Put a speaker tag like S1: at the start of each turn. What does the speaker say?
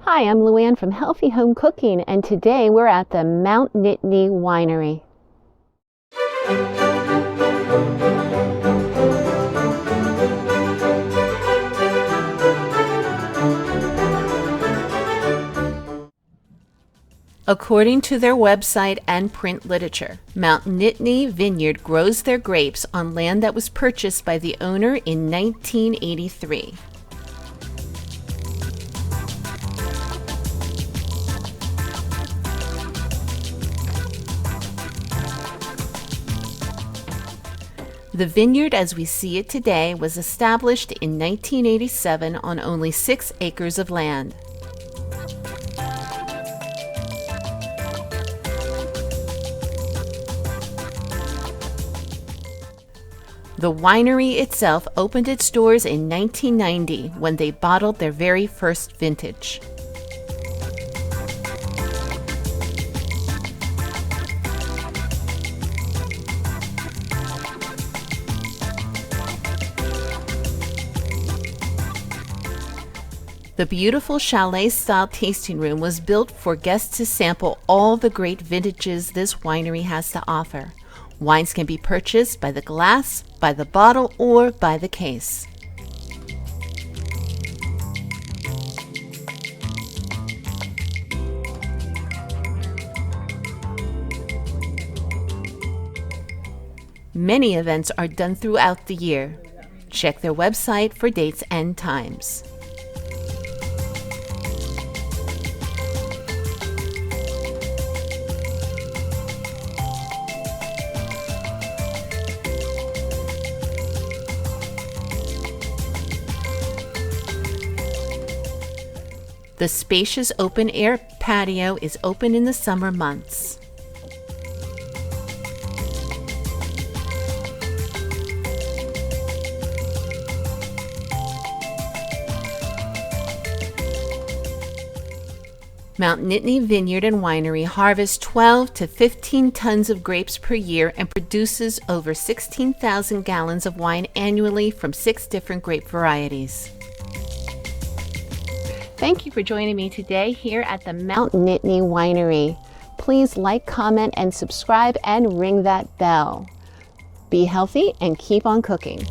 S1: Hi, I'm Luann from Healthy Home Cooking, and today we're at the Mount Nittany Winery. According to their website and print literature, Mount Nittany Vineyard grows their grapes on land that was purchased by the owner in 1983. The vineyard as we see it today was established in 1987 on only 6 acres of land. The winery itself opened its doors in 1990 when they bottled their very first vintage. The beautiful chalet-style tasting room was built for guests to sample all the great vintages this winery has to offer. Wines can be purchased by the glass, by the bottle, or by the case. Many events are done throughout the year. Check their website for dates and times. The spacious open-air patio is open in the summer months. Mount Nittany Vineyard and Winery harvests 12 to 15 tons of grapes per year and produces over 16,000 gallons of wine annually from 6 different grape varieties. Thank you for joining me today here at the Mount Nittany Winery. Please like, comment, and subscribe and ring that bell. Be healthy and keep on cooking.